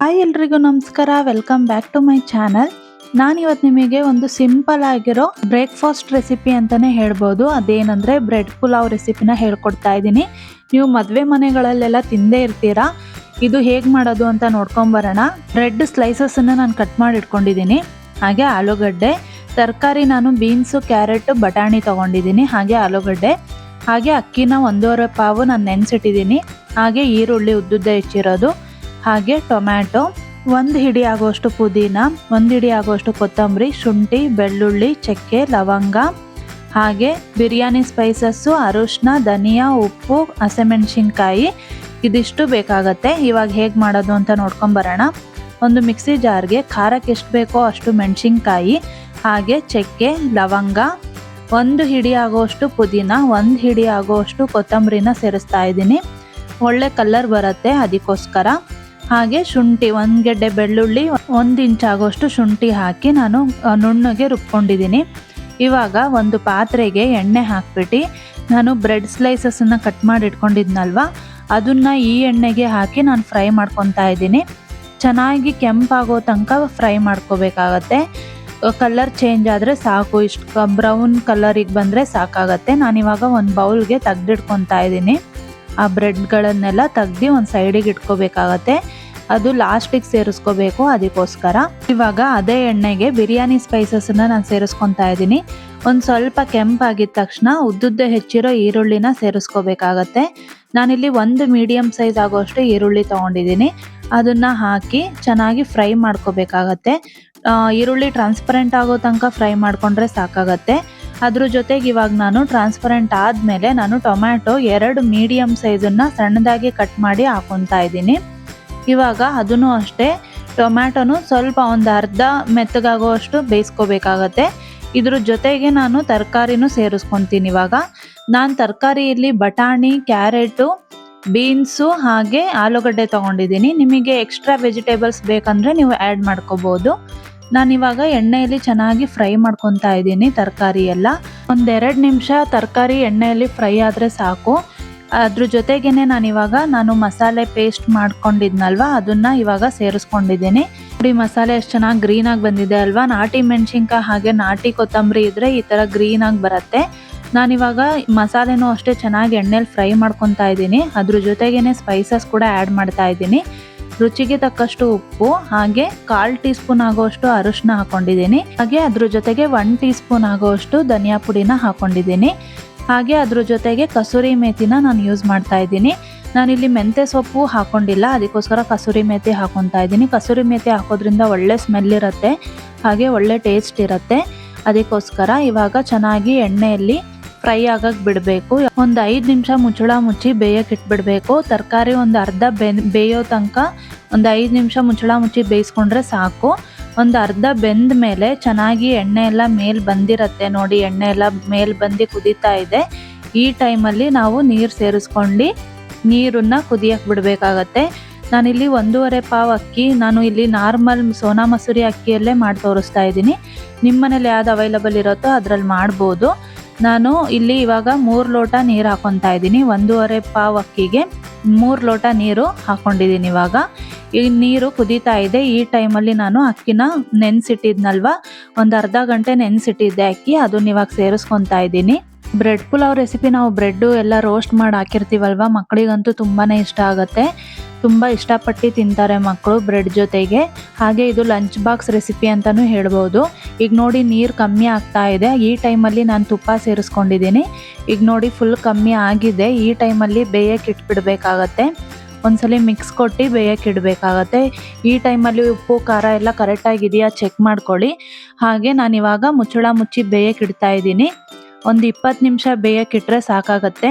Hi ಎಲ್ರಿಗೂ ನಮಸ್ಕಾರ. Welcome back to my channel. ನಾನಿವತ್ತು ನಿಮಗೆ ಒಂದು ಸಿಂಪಲ್ ಆಗಿರೋ ಬ್ರೇಕ್ಫಾಸ್ಟ್ ರೆಸಿಪಿ ಅಂತಲೇ ಹೇಳ್ಬೋದು. ಅದೇನಂದರೆ ಬ್ರೆಡ್ ಪುಲಾವ್ ರೆಸಿಪಿನ ಹೇಳ್ಕೊಡ್ತಾ ಇದ್ದೀನಿ. ನೀವು ಮದುವೆ ಮನೆಗಳಲ್ಲೆಲ್ಲ ತಿಂದೇ ಇರ್ತೀರಾ. ಇದು ಹೇಗೆ ಮಾಡೋದು ಅಂತ ನೋಡ್ಕೊಂಬರೋಣ. ಬ್ರೆಡ್ ಸ್ಲೈಸಸನ್ನು ನಾನು ಕಟ್ ಮಾಡಿ ಇಟ್ಕೊಂಡಿದ್ದೀನಿ. ಹಾಗೆ ಆಲೂಗಡ್ಡೆ, ತರಕಾರಿ ನಾನು ಬೀನ್ಸು, ಕ್ಯಾರೆಟು, ಬಟಾಣಿ ತೊಗೊಂಡಿದ್ದೀನಿ. ಹಾಗೆ ಆಲೂಗಡ್ಡೆ, ಹಾಗೆ ಅಕ್ಕಿನ 1.5 ಪಾವು ನಾನು ನೆನೆಸಿಟ್ಟಿದ್ದೀನಿ. ಹಾಗೆ ಈರುಳ್ಳಿ ಉದ್ದುದ್ದ ಹೆಚ್ಚಿರೋದು, ಹಾಗೆ ಟೊಮ್ಯಾಟೊ, 1 ಹಿಡಿ ಆಗುವಷ್ಟು ಪುದೀನ, 1 ಹಿಡಿ ಆಗುವಷ್ಟು ಕೊತ್ತಂಬರಿ, ಶುಂಠಿ, ಬೆಳ್ಳುಳ್ಳಿ, ಚಕ್ಕೆ, ಲವಂಗ, ಹಾಗೆ ಬಿರಿಯಾನಿ ಸ್ಪೈಸಸ್ಸು, ಅರಿಶಿನ, ಧನಿಯಾ, ಉಪ್ಪು, ಹಸಿಮೆಣಸಿನ್ಕಾಯಿ ಇದಿಷ್ಟು ಬೇಕಾಗತ್ತೆ. ಇವಾಗ ಹೇಗೆ ಮಾಡೋದು ಅಂತ ನೋಡ್ಕೊಂಬರೋಣ. ಒಂದು ಮಿಕ್ಸಿ ಜಾರ್ಗೆ ಖಾರಕ್ಕೆ ಎಷ್ಟು ಬೇಕೋ ಅಷ್ಟು ಮೆಣಸಿನ್ಕಾಯಿ, ಹಾಗೆ ಚಕ್ಕೆ, ಲವಂಗ, 1 ಹಿಡಿ ಆಗುವಷ್ಟು ಪುದೀನ, 1 ಹಿಡಿ ಆಗುವಷ್ಟು ಕೊತ್ತಂಬರಿನ ಸೇರಿಸ್ತಾ ಇದ್ದೀನಿ. ಒಳ್ಳೆ ಕಲರ್ ಬರುತ್ತೆ ಅದಕ್ಕೋಸ್ಕರ. ಹಾಗೆ ಶುಂಠಿ, 1 ಗೆಡ್ಡೆ ಬೆಳ್ಳುಳ್ಳಿ, 1 ಇಂಚ್ ಆಗೋಷ್ಟು ಶುಂಠಿ ಹಾಕಿ ನಾನು ನುಣ್ಣಗೆ ರುಬ್ಕೊಂಡಿದ್ದೀನಿ. ಇವಾಗ ಒಂದು ಪಾತ್ರೆಗೆ ಎಣ್ಣೆ ಹಾಕ್ಬಿಟ್ಟು ನಾನು ಬ್ರೆಡ್ ಸ್ಲೈಸಸನ್ನು ಕಟ್ ಮಾಡಿ ಇಟ್ಕೊಂಡಿದ್ನಲ್ವ ಅದನ್ನು ಈ ಎಣ್ಣೆಗೆ ಹಾಕಿ ನಾನು ಫ್ರೈ ಮಾಡ್ಕೊತಾ ಇದ್ದೀನಿ. ಚೆನ್ನಾಗಿ ಕೆಂಪಾಗೋ ತನಕ ಫ್ರೈ ಮಾಡ್ಕೋಬೇಕಾಗತ್ತೆ. ಕಲರ್ ಚೇಂಜ್ ಆದರೆ ಸಾಕು, ಇಷ್ಟು ಬ್ರೌನ್ ಕಲರಿಗೆ ಬಂದರೆ ಸಾಕಾಗತ್ತೆ. ನಾನಿವಾಗ ಒಂದು ಬೌಲ್ಗೆ ತೆಗ್ದಿಟ್ಕೊತಾ ಇದ್ದೀನಿ. ಆ ಬ್ರೆಡ್ಗಳನ್ನೆಲ್ಲ ತೆಗ್ದು ಒಂದು ಸೈಡಿಗೆ ಇಟ್ಕೋಬೇಕಾಗತ್ತೆ. ಅದು ಲಾಸ್ಟಿಗೆ ಸೇರಿಸ್ಕೋಬೇಕು, ಅದಕ್ಕೋಸ್ಕರ. ಇವಾಗ ಅದೇ ಎಣ್ಣೆಗೆ ಬಿರಿಯಾನಿ ಸ್ಪೈಸಸನ್ನು ನಾನು ಸೇರಿಸ್ಕೊತಾ ಇದ್ದೀನಿ. ಒಂದು ಸ್ವಲ್ಪ ಕೆಂಪಾಗಿದ್ದ ತಕ್ಷಣ ಉದ್ದುದ್ದ ಹೆಚ್ಚಿರೋ ಈರುಳ್ಳಿನ ಸೇರಿಸ್ಕೋಬೇಕಾಗತ್ತೆ. ನಾನಿಲ್ಲಿ 1 ಮೀಡಿಯಮ್ ಸೈಜ್ ಆಗೋಷ್ಟು ಈರುಳ್ಳಿ ತೊಗೊಂಡಿದ್ದೀನಿ. ಅದನ್ನು ಹಾಕಿ ಚೆನ್ನಾಗಿ ಫ್ರೈ ಮಾಡ್ಕೋಬೇಕಾಗತ್ತೆ. ಈರುಳ್ಳಿ ಟ್ರಾನ್ಸ್ಪರೆಂಟ್ ಆಗೋ ತನಕ ಫ್ರೈ ಮಾಡಿಕೊಂಡ್ರೆ ಸಾಕಾಗತ್ತೆ. ಅದ್ರ ಜೊತೆಗೆ ಇವಾಗ ನಾನು ಟ್ರಾನ್ಸ್ಪರೆಂಟ್ ಆದಮೇಲೆ ನಾನು ಟೊಮ್ಯಾಟೊ 2 ಮೀಡಿಯಮ್ ಸೈಜನ್ನು ಸಣ್ಣದಾಗಿ ಕಟ್ ಮಾಡಿ ಹಾಕೊತಾ ಇದ್ದೀನಿ. ಇವಾಗ ಅದನ್ನು ಅಷ್ಟೇ ಟೊಮ್ಯಾಟೊನು ಸ್ವಲ್ಪ ಒಂದು ಅರ್ಧ ಮೆತ್ತಗಾಗುವಷ್ಟು ಬೇಯಿಸ್ಕೋಬೇಕಾಗತ್ತೆ. ಇದ್ರ ಜೊತೆಗೆ ನಾನು ತರಕಾರಿನೂ ಸೇರಿಸ್ಕೊತೀನಿ. ಇವಾಗ ನಾನು ತರಕಾರಿಯಲ್ಲಿ ಬಟಾಣಿ, ಕ್ಯಾರೆಟು, ಬೀನ್ಸು ಹಾಗೆ ಆಲೂಗಡ್ಡೆ ತೊಗೊಂಡಿದ್ದೀನಿ. ನಿಮಗೆ ಎಕ್ಸ್ಟ್ರಾ ವೆಜಿಟೇಬಲ್ಸ್ ಬೇಕಂದರೆ ನೀವು ಆ್ಯಡ್ ಮಾಡ್ಕೋಬೋದು. ನಾನಿವಾಗ ಎಣ್ಣೆಯಲ್ಲಿ ಚೆನ್ನಾಗಿ ಫ್ರೈ ಮಾಡ್ಕೊತಾ ಇದ್ದೀನಿ. ತರಕಾರಿ ಎಲ್ಲ 1-2 ನಿಮಿಷ ತರಕಾರಿ ಎಣ್ಣೆಯಲ್ಲಿ ಫ್ರೈ ಆದರೆ ಸಾಕು. ಅದ್ರ ಜೊತೆಗೇ ನಾನು ಮಸಾಲೆ ಪೇಸ್ಟ್ ಮಾಡ್ಕೊಂಡಿದ್ನಲ್ವ ಅದನ್ನು ಇವಾಗ ಸೇರಿಸ್ಕೊಂಡಿದ್ದೀನಿ. ನೋಡಿ ಮಸಾಲೆ ಎಷ್ಟು ಚೆನ್ನಾಗಿ ಗ್ರೀನಾಗಿ ಬಂದಿದೆ ಅಲ್ವಾ. ನಾಟಿ ಮೆಣಸಿನ್ಕಾಯಿ ಹಾಗೆ ನಾಟಿ ಕೊತ್ತಂಬರಿ ಇದ್ದರೆ ಈ ಥರ ಗ್ರೀನಾಗಿ ಬರುತ್ತೆ. ನಾನಿವಾಗ ಮಸಾಲೆನೂ ಅಷ್ಟೇ ಚೆನ್ನಾಗಿ ಎಣ್ಣೆಲಿ ಫ್ರೈ ಮಾಡ್ಕೊತಾ ಇದ್ದೀನಿ. ಅದ್ರ ಜೊತೆಗೇ ಸ್ಪೈಸಸ್ ಕೂಡ ಆ್ಯಡ್ ಮಾಡ್ತಾ ಇದ್ದೀನಿ. ರುಚಿಗೆ ತಕ್ಕಷ್ಟು ಉಪ್ಪು, ಹಾಗೆ 1/4 ಟೀ ಸ್ಪೂನ್ ಆಗೋಷ್ಟು ಅರಿಶಿನ ಹಾಕೊಂಡಿದ್ದೀನಿ. ಹಾಗೆ ಅದ್ರ ಜೊತೆಗೆ 1 ಟೀ ಸ್ಪೂನ್ ಆಗೋಷ್ಟು ಧನಿಯಾ ಪುಡಿನ ಹಾಕೊಂಡಿದ್ದೀನಿ. ಹಾಗೆ ಅದ್ರ ಜೊತೆಗೆ ಕಸೂರಿ ಮೇಥಿನ ನಾನು ಯೂಸ್ ಮಾಡ್ತಾ ಇದ್ದೀನಿ. ನಾನಿಲ್ಲಿ ಮೆಂತ್ಯ ಸೊಪ್ಪು ಹಾಕೊಂಡಿಲ್ಲ, ಅದಕ್ಕೋಸ್ಕರ ಕಸೂರಿ ಮೇಥಿ ಹಾಕೊತಾ ಇದ್ದೀನಿ. ಕಸೂರಿ ಮೇಥಿ ಹಾಕೋದ್ರಿಂದ ಒಳ್ಳೆ ಸ್ಮೆಲ್ ಇರುತ್ತೆ, ಹಾಗೆ ಒಳ್ಳೆ ಟೇಸ್ಟ್ ಇರುತ್ತೆ. ಅದಕ್ಕೋಸ್ಕರ ಇವಾಗ ಚೆನ್ನಾಗಿ ಎಣ್ಣೆಯಲ್ಲಿ ಫ್ರೈ ಆಗಕ್ಕೆ ಬಿಡಬೇಕು. ಒಂದು 5 ನಿಮಿಷ ಮುಚ್ಚಳ ಮುಚ್ಚಿ ಬೇಯಕ್ಕೆ ಇಟ್ಬಿಡಬೇಕು. ತರಕಾರಿ ಒಂದು ಅರ್ಧ ಬೇಯೋ ತನಕ ಒಂದು 5 ನಿಮಿಷ ಮುಚ್ಚಳ ಮುಚ್ಚಿ ಬೇಯಿಸ್ಕೊಂಡ್ರೆ ಸಾಕು. ಒಂದು ಅರ್ಧ ಬೆಂದ ಮೇಲೆ ಚೆನ್ನಾಗಿ ಎಣ್ಣೆ ಎಲ್ಲ ಮೇಲೆ ಬಂದಿರತ್ತೆ ನೋಡಿ. ಎಣ್ಣೆ ಎಲ್ಲ ಮೇಲೆ ಬಂದು ಕುದೀತಾ ಇದೆ. ಈ ಟೈಮಲ್ಲಿ ನಾವು ನೀರು ಸೇರಿಸ್ಕೊಂಡು ನೀರನ್ನು ಕುದಿಯಕ್ಕೆ ಬಿಡಬೇಕಾಗತ್ತೆ. ನಾನಿಲ್ಲಿ 1.5 ಪಾವ್ ಅಕ್ಕಿ, ನಾನು ಇಲ್ಲಿ ನಾರ್ಮಲ್ ಸೋನಾ ಮಸೂರಿ ಅಕ್ಕಿಯಲ್ಲೇ ಮಾಡಿ ತೋರಿಸ್ತಾ ಇದ್ದೀನಿ. ನಿಮ್ಮ ಮನೇಲಿ ಯಾವ್ದು ಅವೈಲಬಲ್ ಇರುತ್ತೋ ಅದರಲ್ಲಿ ಮಾಡ್ಬೋದು. ನಾನು ಇಲ್ಲಿ ಇವಾಗ 3 ಲೋಟ ನೀರು ಹಾಕೊತಾ ಇದ್ದೀನಿ. 1.5 ಪಾವ್ ಅಕ್ಕಿಗೆ 3 ಲೋಟ ನೀರು ಹಾಕೊಂಡಿದ್ದೀನಿ. ಇವಾಗ ಈ ನೀರು ಕುದೀತಾ ಇದೆ. ಈ ಟೈಮಲ್ಲಿ ನಾನು ಅಕ್ಕಿನ ನೆನೆಸಿಟ್ಟಿದ್ನಲ್ವ, ಒಂದು ಅರ್ಧ ಗಂಟೆ ನೆನೆಸಿಟ್ಟಿದ್ದೆ ಅಕ್ಕಿ, ಅದನ್ನ ಇವಾಗ ಸೇರಿಸ್ಕೊತಾ ಇದ್ದೀನಿ. ಬ್ರೆಡ್ ಪುಲಾವ್ ರೆಸಿಪಿ ನಾವು ಬ್ರೆಡ್ಡು ಎಲ್ಲ ರೋಸ್ಟ್ ಮಾಡಿ ಹಾಕಿರ್ತೀವಲ್ವ, ಮಕ್ಕಳಿಗಂತೂ ತುಂಬಾ ಇಷ್ಟ ಆಗುತ್ತೆ. ತುಂಬ ಇಷ್ಟಪಟ್ಟು ತಿಂತಾರೆ ಮಕ್ಕಳು ಬ್ರೆಡ್ ಜೊತೆಗೆ. ಹಾಗೆ ಇದು ಲಂಚ್ ಬಾಕ್ಸ್ ರೆಸಿಪಿ ಅಂತಲೂ ಹೇಳ್ಬೋದು. ಈಗ ನೋಡಿ ನೀರು ಕಮ್ಮಿ ಆಗ್ತಾ ಇದೆ. ಈ ಟೈಮಲ್ಲಿ ನಾನು ತುಪ್ಪ ಸೇರಿಸ್ಕೊಂಡಿದ್ದೀನಿ. ಈಗ ನೋಡಿ ಫುಲ್ ಕಮ್ಮಿ ಆಗಿದೆ. ಈ ಟೈಮಲ್ಲಿ ಬೇಯಕ್ಕೆ ಇಟ್ಬಿಡ್ಬೇಕಾಗತ್ತೆ. ಒಂದ್ಸಲಿ ಮಿಕ್ಸ್ ಕೊಟ್ಟು ಬೇಯಕ್ಕೆ ಇಡಬೇಕಾಗತ್ತೆ. ಈ ಟೈಮಲ್ಲಿ ಉಪ್ಪು ಖಾರ ಎಲ್ಲ ಕರೆಕ್ಟಾಗಿದೆಯಾ ಚೆಕ್ ಮಾಡ್ಕೊಳ್ಳಿ. ಹಾಗೆ ನಾನಿವಾಗ ಮುಚ್ಚಳ ಮುಚ್ಚಿ ಬೇಯಕ್ಕೆ ಇಡ್ತಾ ಇದ್ದೀನಿ. ಒಂದು 20 ನಿಮಿಷ ಬೇಯಕ್ಕಿಟ್ರೆ ಸಾಕಾಗತ್ತೆ.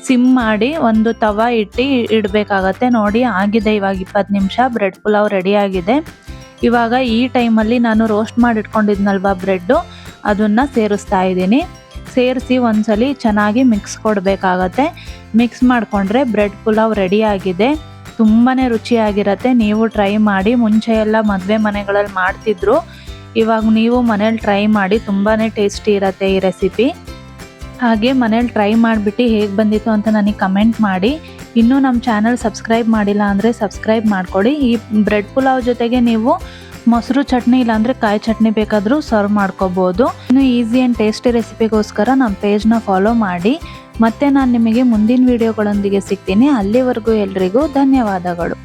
ಸಿಮ್ ಮಾಡಿ ಒಂದು ತವ ಇಟ್ಟು ಇಡಬೇಕಾಗತ್ತೆ. ನೋಡಿ ಆಗಿದೆ ಇವಾಗ 20 ನಿಮಿಷ. ಬ್ರೆಡ್ ಪುಲಾವ್ ರೆಡಿಯಾಗಿದೆ. ಇವಾಗ ಈ ಟೈಮಲ್ಲಿ ನಾನು ರೋಸ್ಟ್ ಮಾಡಿ ಇಟ್ಕೊಂಡಿದ್ನಲ್ವ ಬ್ರೆಡ್ಡು, ಅದನ್ನು ಸೇರಿಸ್ತಾ ಇದ್ದೀನಿ. ಸೇರಿಸಿ ಒಂದ್ಸಲಿ ಚೆನ್ನಾಗಿ ಮಿಕ್ಸ್ ಕೊಡಬೇಕಾಗತ್ತೆ. ಮಿಕ್ಸ್ ಮಾಡಿಕೊಂಡ್ರೆ ಬ್ರೆಡ್ ಪುಲಾವ್ ರೆಡಿಯಾಗಿದೆ. ತುಂಬಾ ರುಚಿಯಾಗಿರುತ್ತೆ. ನೀವು ಟ್ರೈ ಮಾಡಿ. ಮುಂಚೆ ಎಲ್ಲ ಮದುವೆ ಮನೆಗಳಲ್ಲಿ ಮಾಡ್ತಿದ್ರು, ಇವಾಗ ನೀವು ಮನೇಲಿ ಟ್ರೈ ಮಾಡಿ. ತುಂಬಾ ಟೇಸ್ಟಿ ಇರುತ್ತೆ ಈ ರೆಸಿಪಿ. ಹಾಗೆ ಮನೇಲಿ ಟ್ರೈ ಮಾಡಿಬಿಟ್ಟು ಹೇಗೆ ಬಂದಿತ್ತು ಅಂತ ನನಗೆ ಕಮೆಂಟ್ ಮಾಡಿ. ಇನ್ನೂ ನಮ್ಮ ಚಾನಲ್ ಸಬ್ಸ್ಕ್ರೈಬ್ ಮಾಡಿಲ್ಲ ಅಂದರೆ ಸಬ್ಸ್ಕ್ರೈಬ್ ಮಾಡ್ಕೊಳ್ಳಿ. ಈ ಬ್ರೆಡ್ ಪುಲಾವ್ ಜೊತೆಗೆ ನೀವು ಮೊಸರು ಚಟ್ನಿ ಇಲ್ಲಾಂದರೆ ಕಾಯಿ ಚಟ್ನಿ ಬೇಕಾದರೂ ಸರ್ವ್ ಮಾಡ್ಕೋಬೋದು. ಇನ್ನು ಈಸಿ ಆ್ಯಂಡ್ ಟೇಸ್ಟಿ ರೆಸಿಪಿಗೋಸ್ಕರ ನಮ್ಮ ಪೇಜ್ನ ಫಾಲೋ ಮಾಡಿ. ಮತ್ತೆ ನಾನು ನಿಮಗೆ ಮುಂದಿನ ವಿಡಿಯೋಗಳೊಂದಿಗೆ ಸಿಗ್ತೀನಿ. ಅಲ್ಲಿವರೆಗೂ ಎಲ್ರಿಗೂ ಧನ್ಯವಾದಗಳು.